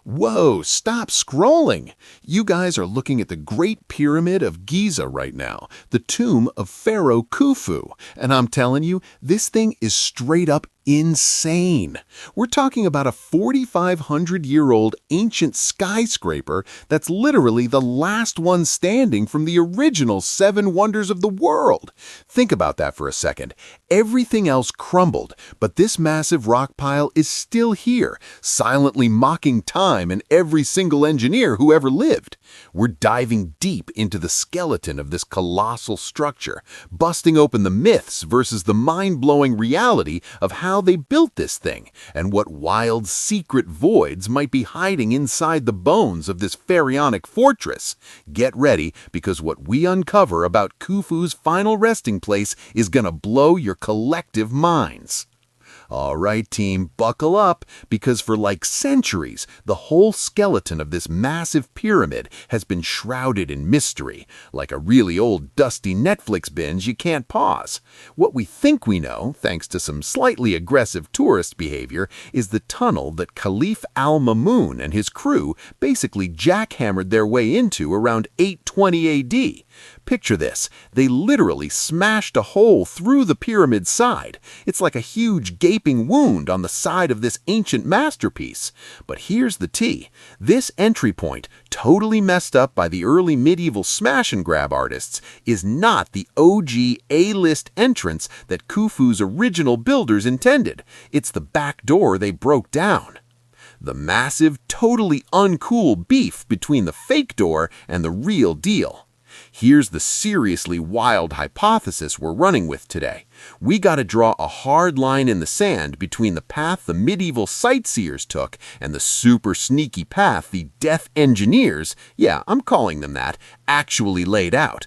Whoa, stop scrolling! You guys are looking at the Great Pyramid of Giza right now, the tomb of Pharaoh Khufu, and I'm telling you, this thing is straight up insane. We're talking about a 4,500-year-old ancient skyscraper that's literally the last one standing from the original seven wonders of the world. Think about that for a second. Everything else crumbled, but this massive rock pile is still here, silently mocking time and every single engineer who ever lived. We're diving deep into the skeleton of this colossal structure, busting open the myths versus the mind-blowing reality of how they built this thing, and what wild secret voids might be hiding inside the bones of this pharaonic fortress. Get ready, because what we uncover about Khufu's final resting place is gonna blow your collective minds. All right, team, buckle up, because for like centuries, the whole skeleton of this massive pyramid has been shrouded in mystery, like a really old dusty Netflix binge you can't pause. What we think we know, thanks to some slightly aggressive tourist behavior, is the tunnel that Caliph Al-Ma'mun and his crew basically jackhammered their way into around 820 AD. Picture this, they literally smashed a hole through the pyramid's side. It's like a huge gaping wound on the side of this ancient masterpiece. But here's the tea. This entry point, totally messed up by the early medieval smash-and-grab artists, is not the OG A-list entrance that Khufu's original builders intended. It's the back door they broke down. The massive, totally uncool beef between the fake door and the real deal. Here's the seriously wild hypothesis we're running with today. We gotta draw a hard line in the sand between the path the medieval sightseers took and the super sneaky path the death engineers, yeah, I'm calling them that, actually laid out.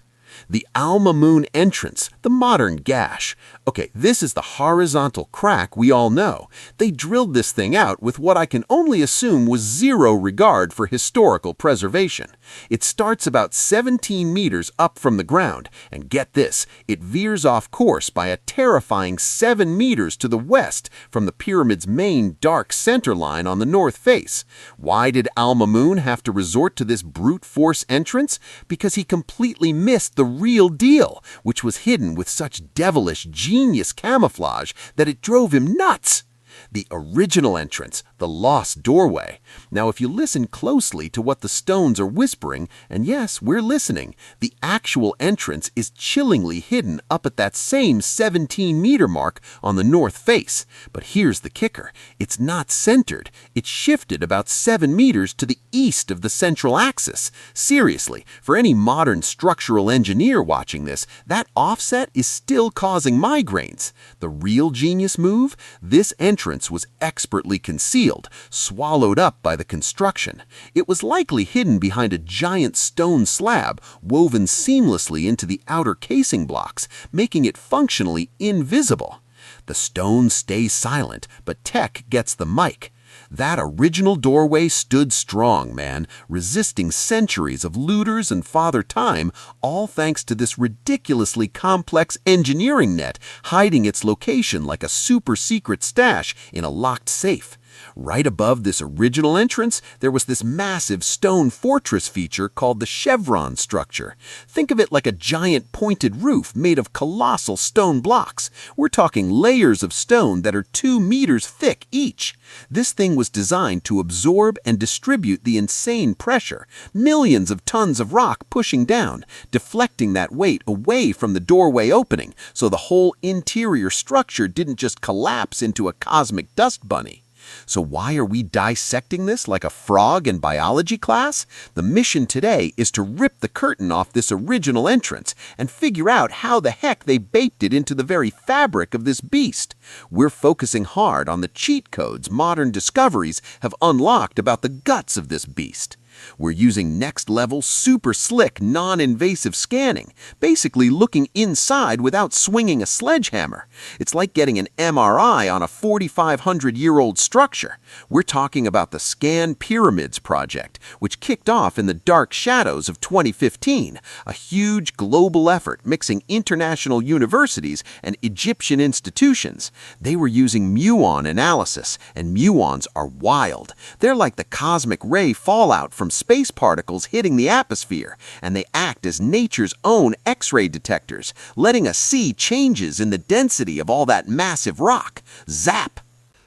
The Al-Ma'mun entrance, the modern gash. Okay, this is the horizontal crack we all know. They drilled this thing out with what I can only assume was zero regard for historical preservation. It starts about 17 meters up from the ground, and get this, it veers off course by a terrifying 7 meters to the west from the pyramid's main dark center line on the north face. Why did Al-Ma'mun have to resort to this brute force entrance? Because he completely missed the real deal, which was hidden with such devilish genius camouflage that it drove him nuts. The original entrance, the lost doorway. Now, if you listen closely to what the stones are whispering, and yes, we're listening, the actual entrance is chillingly hidden up at that same 17-meter mark on the north face. But here's the kicker. It's not centered. It's shifted about 7 meters to the east of the central axis. Seriously, for any modern structural engineer watching this, that offset is still causing migraines. The real genius move? This entrance was expertly concealed, swallowed up by the construction. It was likely hidden behind a giant stone slab woven seamlessly into the outer casing blocks, making it functionally invisible. The stone stays silent, but tech gets the mic. That original doorway stood strong, man, resisting centuries of looters and Father Time, all thanks to this ridiculously complex engineering net hiding its location like a super-secret stash in a locked safe. Right above this original entrance, there was this massive stone fortress feature called the chevron structure. Think of it like a giant pointed roof made of colossal stone blocks. We're talking layers of stone that are 2 meters thick each. This thing was designed to absorb and distribute the insane pressure, millions of tons of rock pushing down, deflecting that weight away from the doorway opening, so the whole interior structure didn't just collapse into a cosmic dust bunny. So why are we dissecting this like a frog in biology class? The mission today is to rip the curtain off this original entrance and figure out how the heck they baked it into the very fabric of this beast. We're focusing hard on the cheat codes modern discoveries have unlocked about the guts of this beast. We're using next-level, super-slick, non-invasive scanning, basically looking inside without swinging a sledgehammer. It's like getting an MRI on a 4,500-year-old structure. We're talking about the ScanPyramids project, which kicked off in the dark shadows of 2015, a huge global effort mixing international universities and Egyptian institutions. They were using muon analysis, and muons are wild. They're like the cosmic ray fallout from space particles hitting the atmosphere, and they act as nature's own X-ray detectors, letting us see changes in the density of all that massive rock. Zap!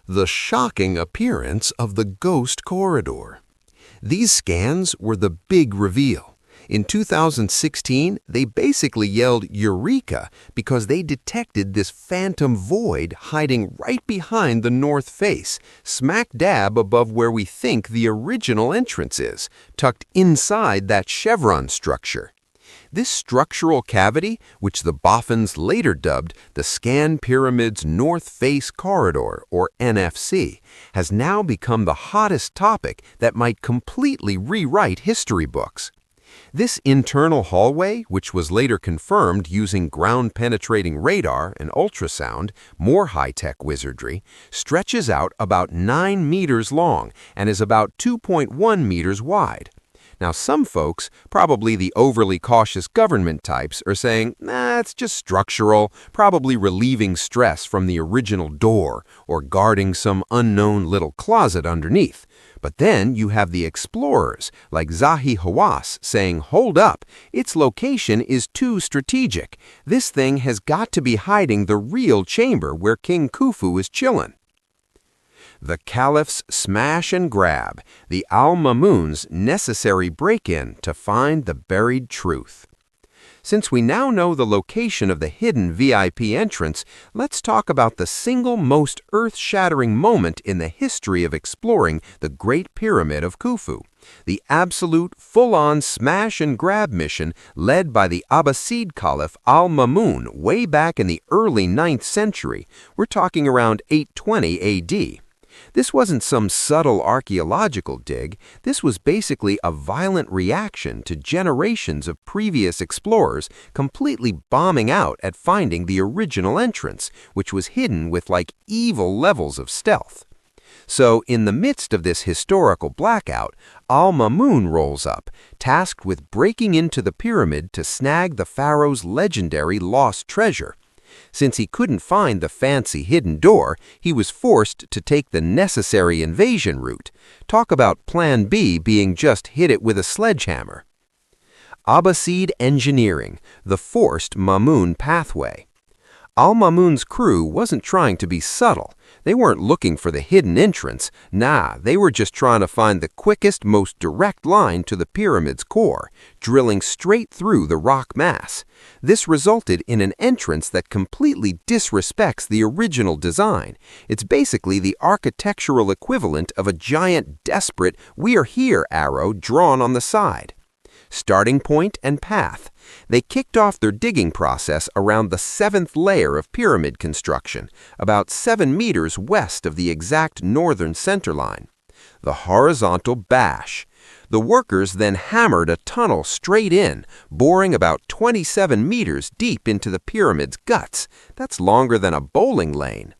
The shocking appearance of the ghost corridor. These scans were the big reveal. In 2016, they basically yelled Eureka because they detected this phantom void hiding right behind the north face, smack dab above where we think the original entrance is, tucked inside that chevron structure. This structural cavity, which the boffins later dubbed the ScanPyramids North Face Corridor, or NFC, has now become the hottest topic that might completely rewrite history books. This internal hallway, which was later confirmed using ground-penetrating radar and ultrasound, more high-tech wizardry, stretches out about 9 meters long and is about 2.1 meters wide. Now, some folks, probably the overly cautious government types, are saying, nah, it's just structural, probably relieving stress from the original door or guarding some unknown little closet underneath. But then you have the explorers, like Zahi Hawass, saying, hold up, its location is too strategic. This thing has got to be hiding the real chamber where King Khufu is chillin'. The Caliph's smash and grab, the Al-Ma'mun's necessary break-in to find the buried truth. Since we now know the location of the hidden VIP entrance, let's talk about the single most earth-shattering moment in the history of exploring the Great Pyramid of Khufu, the absolute full-on smash-and-grab mission led by the Abbasid Caliph Al-Ma'mun way back in the early 9th century. We're talking around 820 A.D. This wasn't some subtle archaeological dig. This was basically a violent reaction to generations of previous explorers completely bombing out at finding the original entrance, which was hidden with like evil levels of stealth. So, in the midst of this historical blackout, Al-Ma'mun rolls up, tasked with breaking into the pyramid to snag the pharaoh's legendary lost treasure. Since he couldn't find the fancy hidden door, he was forced to take the necessary invasion route. Talk about Plan B being just hit it with a sledgehammer. Abbasid engineering, the forced Ma'mun pathway. Al-Ma'mun's crew wasn't trying to be subtle. They weren't looking for the hidden entrance. Nah, they were just trying to find the quickest, most direct line to the pyramid's core, drilling straight through the rock mass. This resulted in an entrance that completely disrespects the original design. It's basically the architectural equivalent of a giant, desperate "we're here" arrow drawn on the side. Starting point and path. They kicked off their digging process around the 7th layer of pyramid construction, about 7 meters west of the exact northern centerline. The horizontal bash. The workers then hammered a tunnel straight in, boring about 27 meters deep into the pyramid's guts. That's longer than a bowling lane.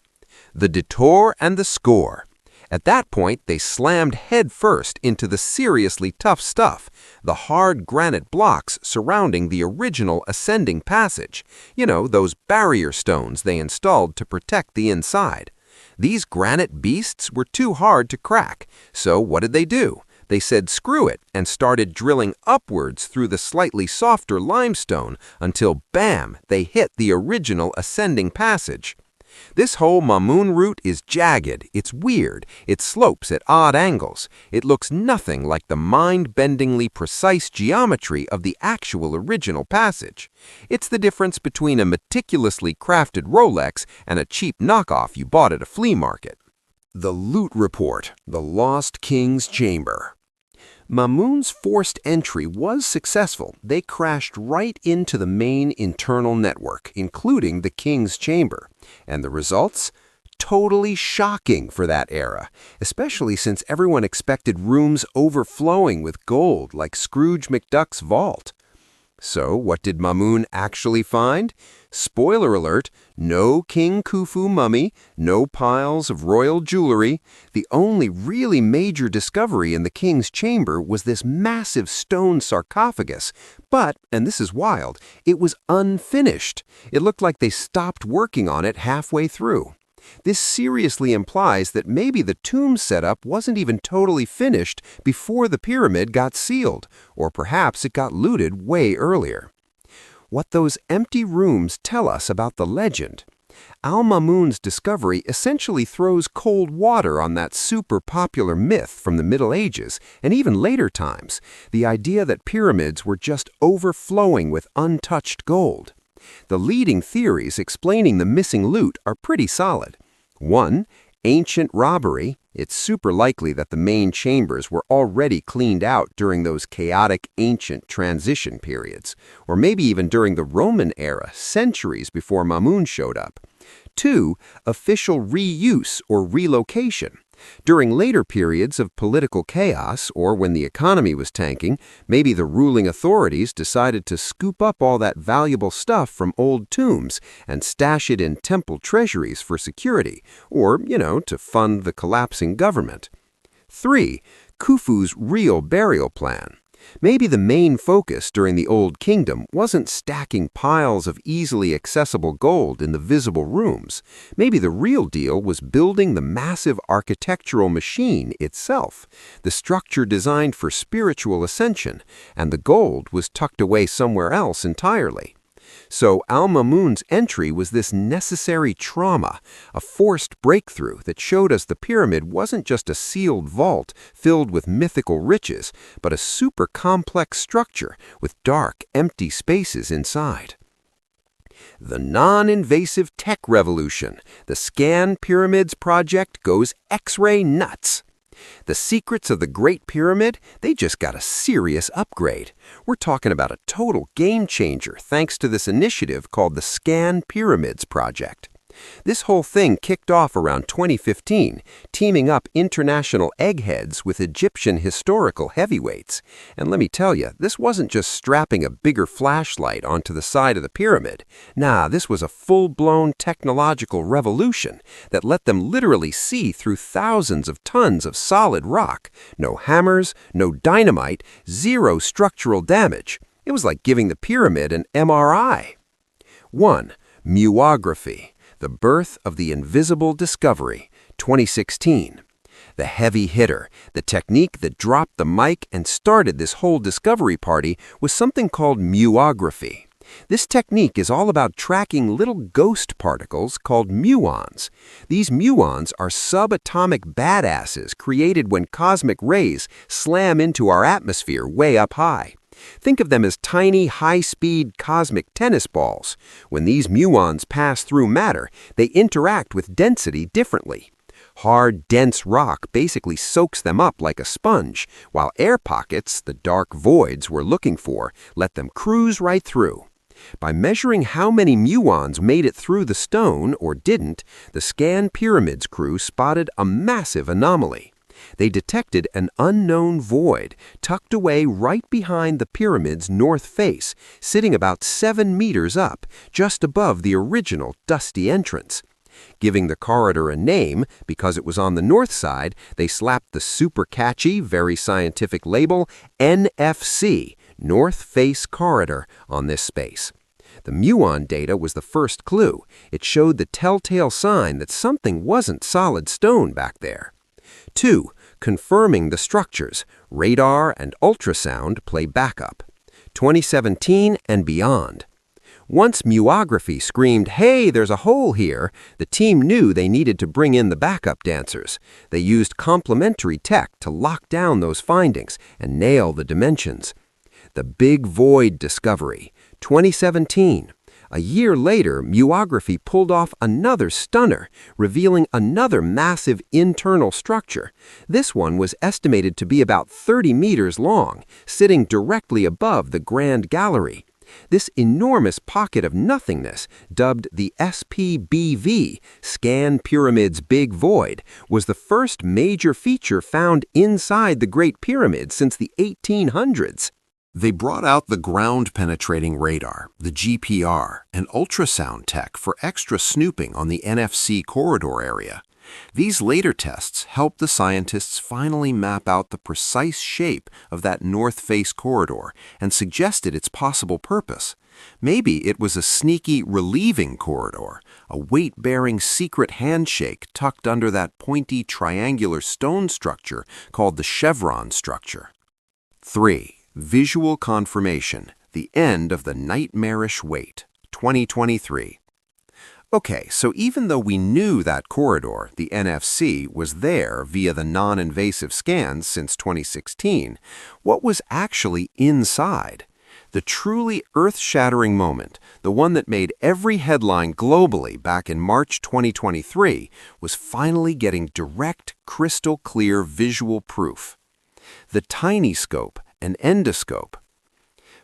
The detour and the score. At that point, they slammed headfirst into the seriously tough stuff, the hard granite blocks surrounding the original ascending passage. You know, those barrier stones they installed to protect the inside. These granite beasts were too hard to crack, so what did they do? They said screw it and started drilling upwards through the slightly softer limestone until, bam, they hit the original ascending passage. This whole Ma'mun route is jagged, it's weird, it slopes at odd angles. It looks nothing like the mind-bendingly precise geometry of the actual original passage. It's the difference between a meticulously crafted Rolex and a cheap knockoff you bought at a flea market. The Loot Report, the Lost King's Chamber. Ma'mun's forced entry was successful. They crashed right into the main internal network, including the King's Chamber. And the results? totally shocking for that era, especially since everyone expected rooms overflowing with gold like Scrooge McDuck's vault. So what did Ma'mun actually find? Spoiler alert, no King Khufu mummy, no piles of royal jewelry. The only really major discovery in the king's chamber was this massive stone sarcophagus. But, and this is wild, it was unfinished. It looked like they stopped working on it halfway through. This seriously implies that maybe the tomb setup wasn't even totally finished before the pyramid got sealed, or perhaps it got looted way earlier. What those empty rooms tell us about the legend? Al-Ma'mun's discovery essentially throws cold water on that super popular myth from the Middle Ages and even later times, the idea that pyramids were just overflowing with untouched gold. The leading theories explaining the missing loot are pretty solid. 1. Ancient robbery. It's super likely that the main chambers were already cleaned out during those chaotic ancient transition periods, or maybe even during the Roman era, centuries before Ma'mun showed up. 2. Official reuse or relocation. During later periods of political chaos, or when the economy was tanking, maybe the ruling authorities decided to scoop up all that valuable stuff from old tombs and stash it in temple treasuries for security, or, to fund the collapsing government. 3. Khufu's real burial plan. Maybe the main focus during the Old Kingdom wasn't stacking piles of easily accessible gold in the visible rooms. Maybe the real deal was building the massive architectural machine itself, the structure designed for spiritual ascension, and the gold was tucked away somewhere else entirely. So Al-Ma'mun's entry was this necessary trauma, a forced breakthrough that showed us the pyramid wasn't just a sealed vault filled with mythical riches, but a super complex structure with dark, empty spaces inside. The non-invasive tech revolution, the ScanPyramids project goes X-ray nuts. The secrets of the Great Pyramid, they just got a serious upgrade. We're talking about a total game changer thanks to this initiative called the ScanPyramids project. This whole thing kicked off around 2015, teaming up international eggheads with Egyptian historical heavyweights. And let me tell you, this wasn't just strapping a bigger flashlight onto the side of the pyramid. Nah, this was a full-blown technological revolution that let them literally see through thousands of tons of solid rock. No hammers, no dynamite, zero structural damage. It was like giving the pyramid an MRI. 1. Muography. The Birth of the Invisible Discovery, 2016. The heavy hitter, the technique that dropped the mic and started this whole discovery party, was something called muography. This technique is all about tracking little ghost particles called muons. These muons are subatomic badasses created when cosmic rays slam into our atmosphere way up high. Think of them as tiny, high-speed cosmic tennis balls. When these muons pass through matter, they interact with density differently. Hard, dense rock basically soaks them up like a sponge, while air pockets, the dark voids we're looking for, let them cruise right through. By measuring how many muons made it through the stone or didn't, the ScanPyramids crew spotted a massive anomaly. They detected an unknown void tucked away right behind the pyramid's north face, sitting about 7 meters up, just above the original dusty entrance. Giving the corridor a name, because it was on the north side, they slapped the super catchy, very scientific label NFC, North Face Corridor, on this space. The muon data was the first clue. It showed the telltale sign that something wasn't solid stone back there. 2. Confirming the structures. Radar and ultrasound play backup. 2017 and beyond. Once muography screamed, "Hey, there's a hole here," the team knew they needed to bring in the backup dancers. They used complementary tech to lock down those findings and nail the dimensions. The Big Void discovery. 2017. A year later, muography pulled off another stunner, revealing another massive internal structure. This one was estimated to be about 30 meters long, sitting directly above the Grand Gallery. This enormous pocket of nothingness, dubbed the SPBV, ScanPyramids Big Void, was the first major feature found inside the Great Pyramid since the 1800s. They brought out the ground-penetrating radar, the GPR, and ultrasound tech for extra snooping on the NFC corridor area. These later tests helped the scientists finally map out the precise shape of that north face corridor and suggested its possible purpose. Maybe it was a sneaky, relieving corridor, a weight-bearing secret handshake tucked under that pointy triangular stone structure called the chevron structure. 3. Visual confirmation, the end of the nightmarish wait, 2023. Okay, so even though we knew that corridor, the NFC, was there via the non-invasive scans since 2016, what was actually inside? The truly earth-shattering moment, the one that made every headline globally back in March 2023, was finally getting direct, crystal-clear visual proof. The tiny scope, an endoscope.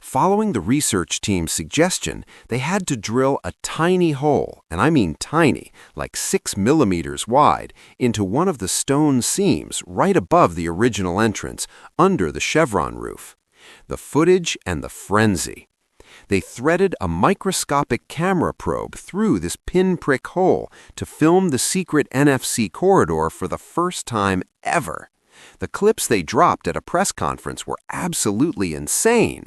Following the research team's suggestion, they had to drill a tiny hole, and I mean tiny, like 6 millimeters wide, into one of the stone seams right above the original entrance, under the chevron roof. The footage and the frenzy. They threaded a microscopic camera probe through this pinprick hole to film the secret NFC corridor for the first time ever. The clips they dropped at a press conference were absolutely insane.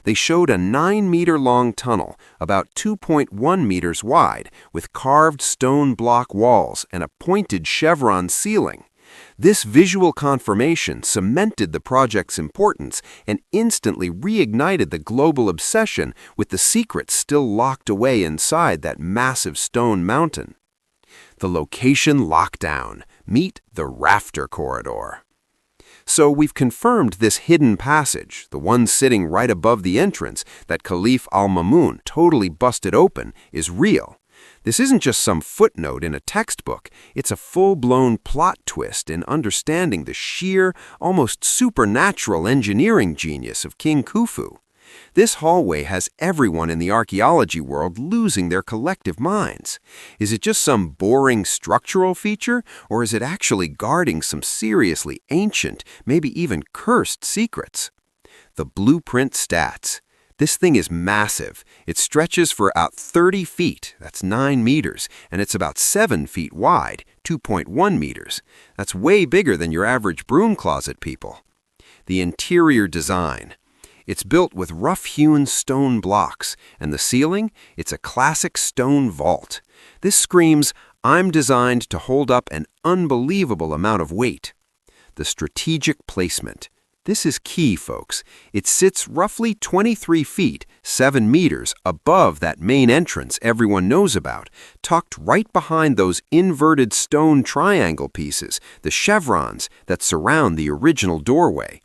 They showed a 9-meter-long tunnel, about 2.1 meters wide, with carved stone block walls and a pointed chevron ceiling. This visual confirmation cemented the project's importance and instantly reignited the global obsession with the secrets still locked away inside that massive stone mountain. The location lockdown. Meet the rafter corridor. So we've confirmed this hidden passage, the one sitting right above the entrance that Caliph Al-Ma'mun totally busted open, is real. This isn't just some footnote in a textbook. It's a full-blown plot twist in understanding the sheer, almost supernatural engineering genius of King Khufu. This hallway has everyone in the archaeology world losing their collective minds. Is it just some boring structural feature, or is it actually guarding some seriously ancient, maybe even cursed secrets? The blueprint stats. This thing is massive. It stretches for about 30 feet, that's 9 meters, and it's about 7 feet wide, 2.1 meters. That's way bigger than your average broom closet, people. The interior design. It's built with rough-hewn stone blocks, and the ceiling, it's a classic stone vault. This screams, I'm designed to hold up an unbelievable amount of weight. The strategic placement. This is key, folks. It sits roughly 23 feet, 7 meters above that main entrance everyone knows about, tucked right behind those inverted stone triangle pieces, the chevrons that surround the original doorway.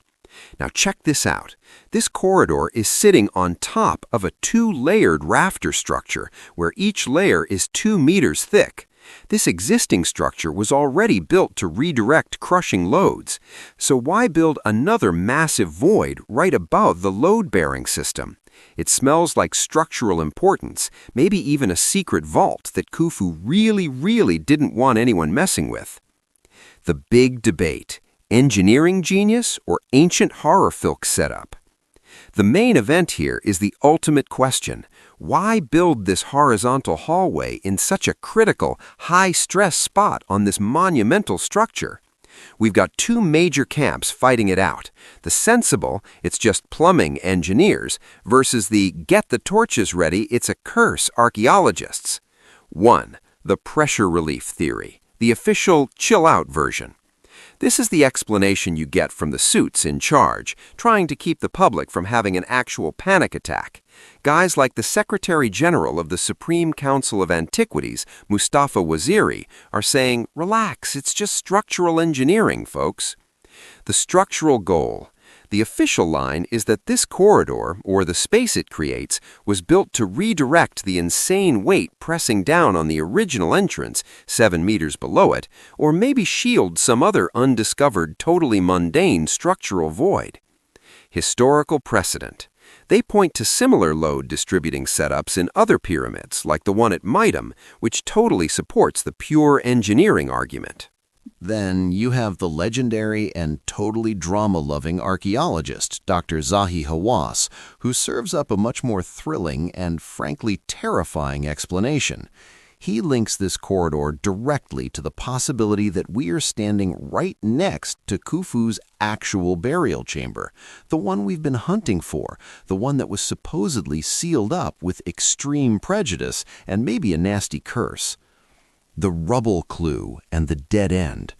Now check this out. This corridor is sitting on top of a 2-layered rafter structure where each layer is 2 meters thick. This existing structure was already built to redirect crushing loads. So why build another massive void right above the load-bearing system? It smells like structural importance, maybe even a secret vault that Khufu really didn't want anyone messing with. The big debate. Engineering genius or ancient horror filk setup? The main event here is the ultimate question. Why build this horizontal hallway in such a critical, high-stress spot on this monumental structure? We've got 2 major camps fighting it out. The sensible, it's just plumbing engineers, versus the get the torches ready, it's a curse archaeologists. 1. The pressure relief theory, the official chill-out version. This is the explanation you get from the suits in charge, trying to keep the public from having an actual panic attack. Guys like the Secretary General of the Supreme Council of Antiquities, Mustafa Waziri, are saying, relax, it's just structural engineering, folks. The structural goal. The official line is that this corridor, or the space it creates, was built to redirect the insane weight pressing down on the original entrance, 7 meters below it, or maybe shield some other undiscovered, totally mundane structural void. Historical precedent. They point to similar load distributing setups in other pyramids, like the one at Mitam, which totally supports the pure engineering argument. Then you have the legendary and totally drama-loving archaeologist, Dr. Zahi Hawass, who serves up a much more thrilling and frankly terrifying explanation. He links this corridor directly to the possibility that we are standing right next to Khufu's actual burial chamber, the one we've been hunting for, the one that was supposedly sealed up with extreme prejudice and maybe a nasty curse. The rubble clue and the dead end.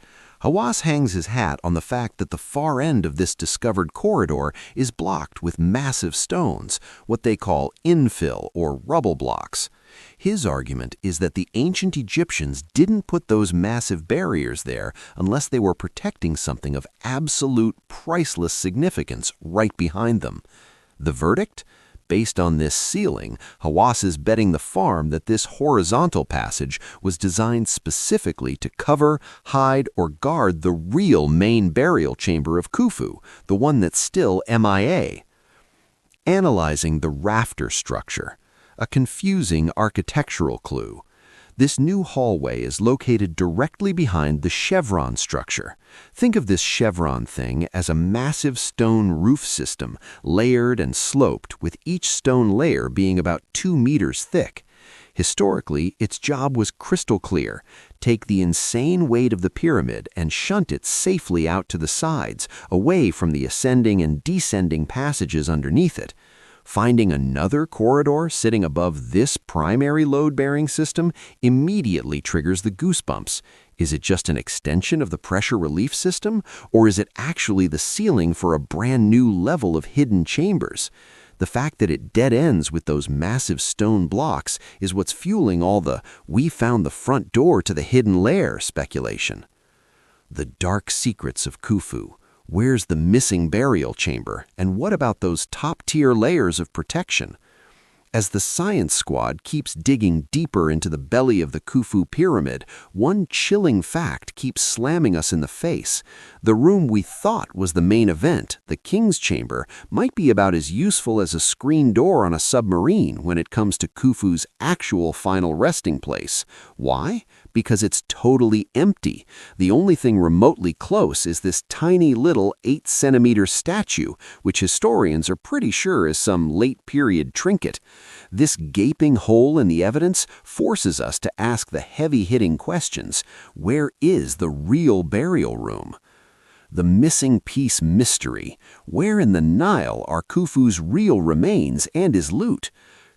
Hawass hangs his hat on the fact that the far end of this discovered corridor is blocked with massive stones, what they call infill or rubble blocks. His argument is that the ancient Egyptians didn't put those massive barriers there unless they were protecting something of absolute priceless significance right behind them. The verdict? Based on this ceiling, Hawass is betting the farm that this horizontal passage was designed specifically to cover, hide, or guard the real main burial chamber of Khufu, the one that's still MIA. Analyzing the rafter structure, a confusing architectural clue. This new hallway is located directly behind the chevron structure. Think of this chevron thing as a massive stone roof system, layered and sloped, with each stone layer being about 2 meters thick. Historically, its job was crystal clear. Take the insane weight of the pyramid and shunt it safely out to the sides, away from the ascending and descending passages underneath it. Finding another corridor sitting above this primary load-bearing system immediately triggers the goosebumps. Is it just an extension of the pressure relief system, or is it actually the ceiling for a brand new level of hidden chambers? The fact that it dead ends with those massive stone blocks is what's fueling all the "we found the front door to the hidden lair" speculation. The dark secrets of Khufu. Where's the missing burial chamber, and what about those top-tier layers of protection? As the science squad keeps digging deeper into the belly of the Khufu pyramid, one chilling fact keeps slamming us in the face. The room we thought was the main event, the king's chamber, might be about as useful as a screen door on a submarine when it comes to Khufu's actual final resting place. Why? Because it's totally empty. The only thing remotely close is this tiny little 8-centimeter statue, which historians are pretty sure is some late-period trinket. This gaping hole in the evidence forces us to ask the heavy-hitting questions. Where is the real burial room? The missing piece mystery. Where in the Nile are Khufu's real remains and his loot?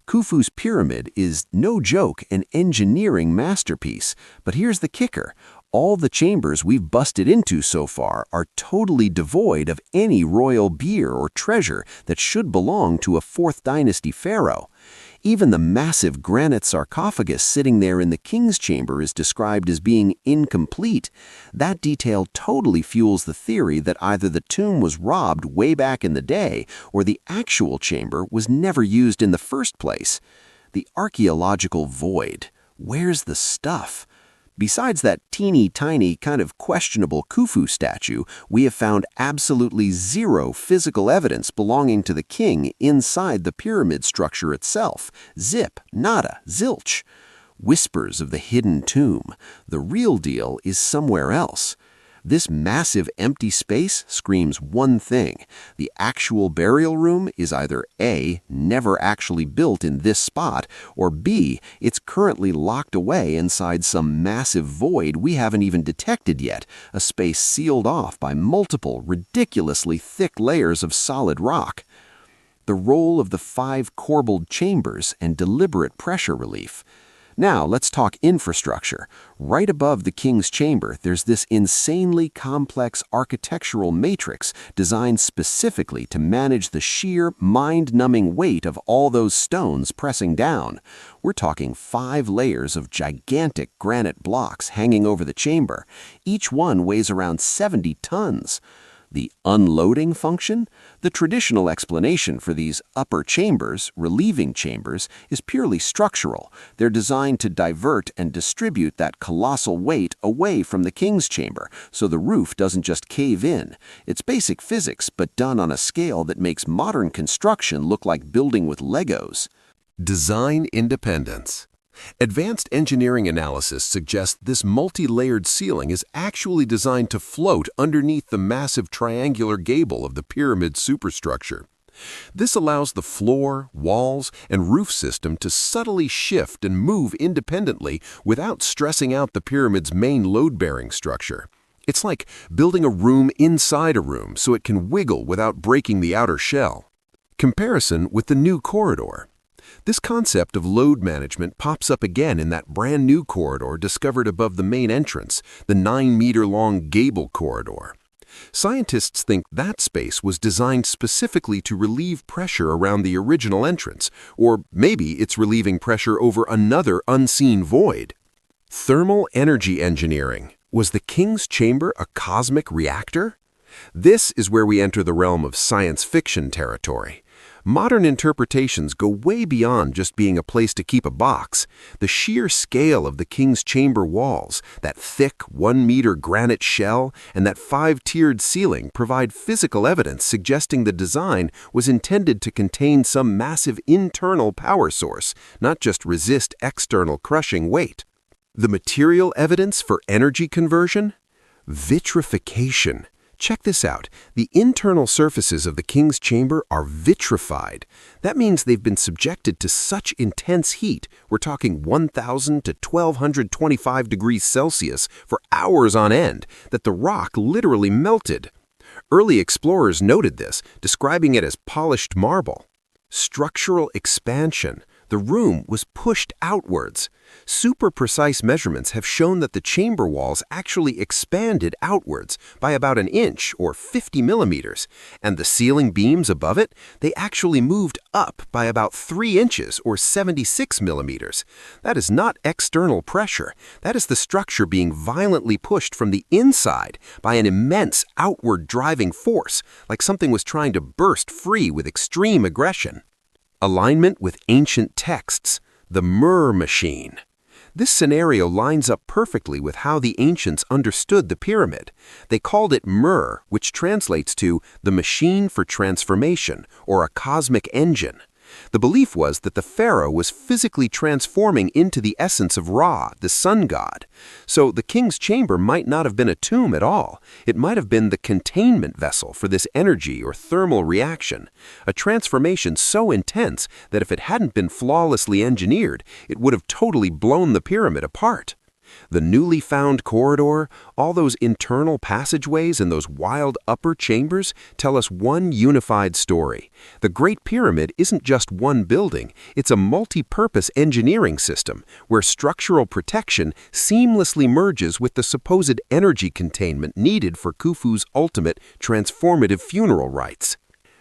Khufu's pyramid is, no joke, an engineering masterpiece. But here's the kicker. All the chambers we've busted into so far are totally devoid of any royal beer or treasure that should belong to a 4th dynasty pharaoh. Even the massive granite sarcophagus sitting there in the king's chamber is described as being incomplete. That detail totally fuels the theory that either the tomb was robbed way back in the day or the actual chamber was never used in the first place. The archaeological void. Where's the stuff? Besides that teeny-tiny, kind of questionable Khufu statue, we have found absolutely zero physical evidence belonging to the king inside the pyramid structure itself. Zip, nada, zilch. Whispers of the hidden tomb. The real deal is somewhere else. This massive empty space screams one thing. The actual burial room is either A, never actually built in this spot, or B, it's currently locked away inside some massive void we haven't even detected yet, a space sealed off by multiple, ridiculously thick layers of solid rock. The role of the 5 corbelled chambers and deliberate pressure relief. Now, let's talk infrastructure. Right above the king's chamber, there's this insanely complex architectural matrix designed specifically to manage the sheer, mind-numbing weight of all those stones pressing down. We're talking 5 layers of gigantic granite blocks hanging over the chamber. Each one weighs around 70 tons. The unloading function? The traditional explanation for these upper chambers, relieving chambers, is purely structural. They're designed to divert and distribute that colossal weight away from the king's chamber, so the roof doesn't just cave in. It's basic physics, but done on a scale that makes modern construction look like building with Legos. Design independence. Advanced engineering analysis suggests this multi-layered ceiling is actually designed to float underneath the massive triangular gable of the pyramid superstructure. This allows the floor, walls, and roof system to subtly shift and move independently without stressing out the pyramid's main load-bearing structure. It's like building a room inside a room so it can wiggle without breaking the outer shell. Comparison with the new corridor. This concept of load management pops up again in that brand new corridor discovered above the main entrance, the 9-meter-long gable corridor. Scientists think that space was designed specifically to relieve pressure around the original entrance, or maybe it's relieving pressure over another unseen void. Thermal energy engineering. Was the king's chamber a cosmic reactor? This is where we enter the realm of science fiction territory. Modern interpretations go way beyond just being a place to keep a box. The sheer scale of the king's chamber walls, that thick 1-meter granite shell, and that 5-tiered ceiling provide physical evidence suggesting the design was intended to contain some massive internal power source, not just resist external crushing weight. The material evidence for energy conversion? Vitrification. Check this out. The internal surfaces of the king's chamber are vitrified. That means they've been subjected to such intense heat, we're talking 1,000 to 1,225 degrees Celsius for hours on end, that the rock literally melted. Early explorers noted this, describing it as polished marble. Structural expansion. The room was pushed outwards. Super precise measurements have shown that the chamber walls actually expanded outwards by about an inch or 50 millimeters, and the ceiling beams above it, they actually moved up by about 3 inches or 76 millimeters. That is not external pressure. That is the structure being violently pushed from the inside by an immense outward driving force, like something was trying to burst free with extreme aggression. Alignment with ancient texts, the Mur machine. This scenario lines up perfectly with how the ancients understood the pyramid. They called it Mur, which translates to the machine for transformation or a cosmic engine. The belief was that the pharaoh was physically transforming into the essence of Ra, the sun god. So the king's chamber might not have been a tomb at all. It might have been the containment vessel for this energy or thermal reaction, a transformation so intense that if it hadn't been flawlessly engineered, it would have totally blown the pyramid apart. The newly found corridor, all those internal passageways and those wild upper chambers tell us one unified story. The Great Pyramid isn't just one building, it's a multi-purpose engineering system where structural protection seamlessly merges with the supposed energy containment needed for Khufu's ultimate transformative funeral rites.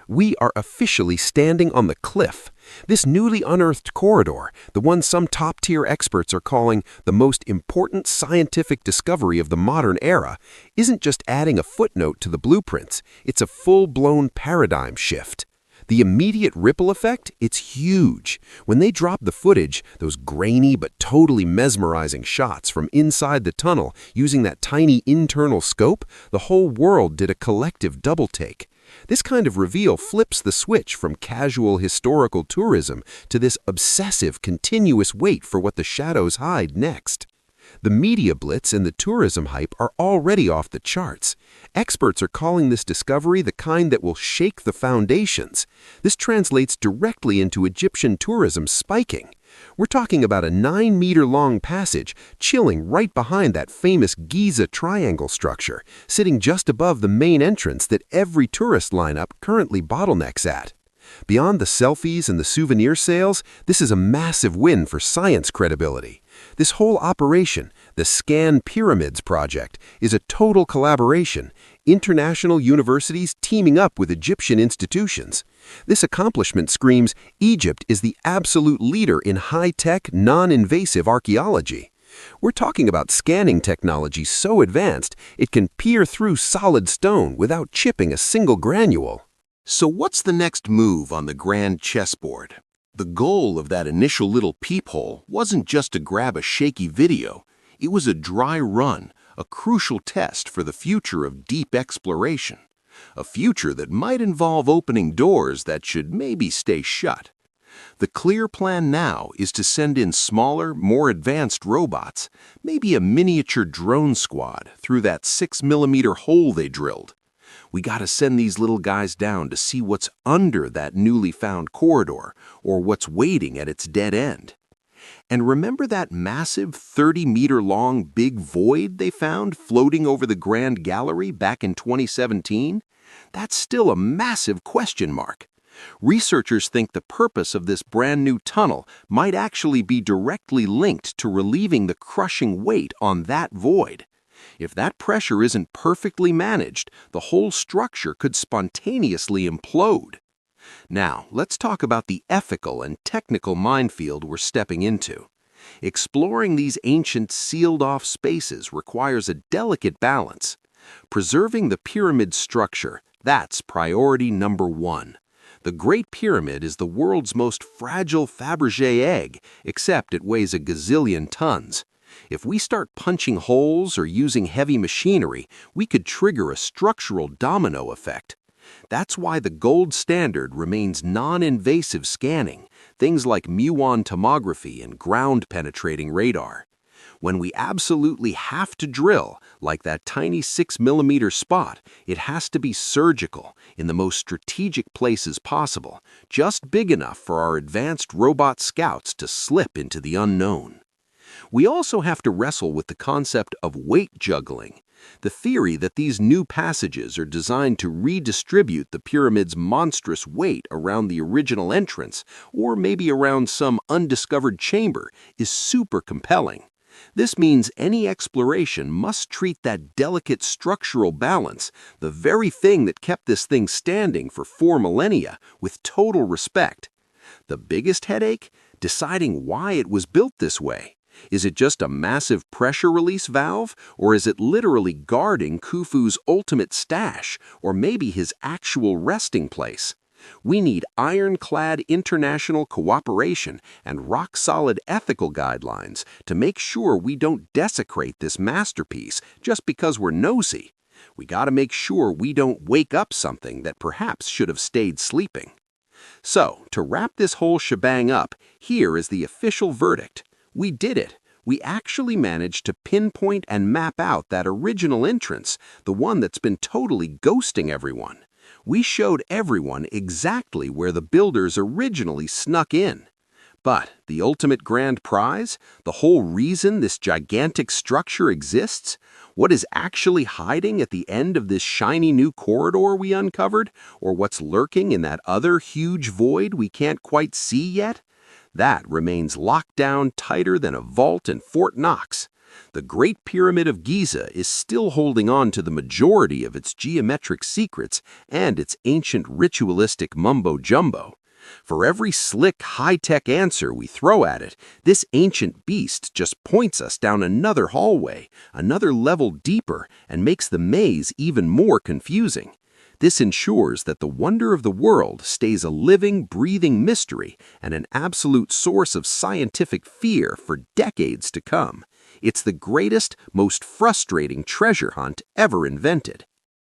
We are officially standing on the cliff. This newly unearthed corridor, the one some top-tier experts are calling the most important scientific discovery of the modern era, isn't just adding a footnote to the blueprints, it's a full-blown paradigm shift. The immediate ripple effect, it's huge. When they dropped the footage, those grainy but totally mesmerizing shots from inside the tunnel using that tiny internal scope, the whole world did a collective double-take. This kind of reveal flips the switch from casual historical tourism to this obsessive, continuous wait for what the shadows hide next. The media blitz and the tourism hype are already off the charts. Experts are calling this discovery the kind that will shake the foundations. This translates directly into Egyptian tourism spiking. We're talking about a 9-meter-long passage chilling right behind that famous Giza triangle structure, sitting just above the main entrance that every tourist lineup currently bottlenecks at. Beyond the selfies and the souvenir sales, this is a massive win for science credibility. This whole operation, the ScanPyramids project, is a total collaboration, international universities teaming up with Egyptian institutions. This accomplishment screams Egypt is the absolute leader in high-tech, non-invasive archaeology. We're talking about scanning technology so advanced it can peer through solid stone without chipping a single granule. So what's the next move on the grand chessboard? The goal of that initial little peephole wasn't just to grab a shaky video. It was a dry run, a crucial test for the future of deep exploration. A future that might involve opening doors that should maybe stay shut. The clear plan now is to send in smaller, more advanced robots, maybe a miniature drone squad, through that 6mm hole they drilled. We gotta send these little guys down to see what's under that newly found corridor, or what's waiting at its dead end. And remember that massive 30-meter-long big void they found floating over the Grand Gallery back in 2017? That's still a massive question mark. Researchers think the purpose of this brand new tunnel might actually be directly linked to relieving the crushing weight on that void. If that pressure isn't perfectly managed, the whole structure could spontaneously implode. Now, let's talk about the ethical and technical minefield we're stepping into. Exploring these ancient sealed-off spaces requires a delicate balance. Preserving the pyramid structure, that's priority number one. The Great Pyramid is the world's most fragile Fabergé egg, except it weighs a gazillion tons. If we start punching holes or using heavy machinery, we could trigger a structural domino effect. That's why the gold standard remains non-invasive scanning, things like muon tomography and ground-penetrating radar. When we absolutely have to drill, like that tiny 6mm spot, it has to be surgical, in the most strategic places possible, just big enough for our advanced robot scouts to slip into the unknown. We also have to wrestle with the concept of weight juggling, the theory that these new passages are designed to redistribute the pyramid's monstrous weight around the original entrance, or maybe around some undiscovered chamber, is super compelling. This means any exploration must treat that delicate structural balance, the very thing that kept this thing standing for 4 millennia, with total respect. The biggest headache? Deciding why it was built this way. Is it just a massive pressure release valve, or is it literally guarding Khufu's ultimate stash, or maybe his actual resting place? We need ironclad international cooperation and rock-solid ethical guidelines to make sure we don't desecrate this masterpiece just because we're nosy. We gotta make sure we don't wake up something that perhaps should have stayed sleeping. So, to wrap this whole shebang up, here is the official verdict. We did it. We actually managed to pinpoint and map out that original entrance, the one that's been totally ghosting everyone. We showed everyone exactly where the builders originally snuck in. But the ultimate grand prize, the whole reason this gigantic structure exists, what is actually hiding at the end of this shiny new corridor we uncovered, or what's lurking in that other huge void we can't quite see yet, that remains locked down tighter than a vault in Fort Knox. The Great Pyramid of Giza is still holding on to the majority of its geometric secrets and its ancient ritualistic mumbo-jumbo. For every slick, high-tech answer we throw at it, this ancient beast just points us down another hallway, another level deeper, and makes the maze even more confusing. This ensures that the wonder of the world stays a living, breathing mystery and an absolute source of scientific fear for decades to come. It's the greatest, most frustrating treasure hunt ever invented.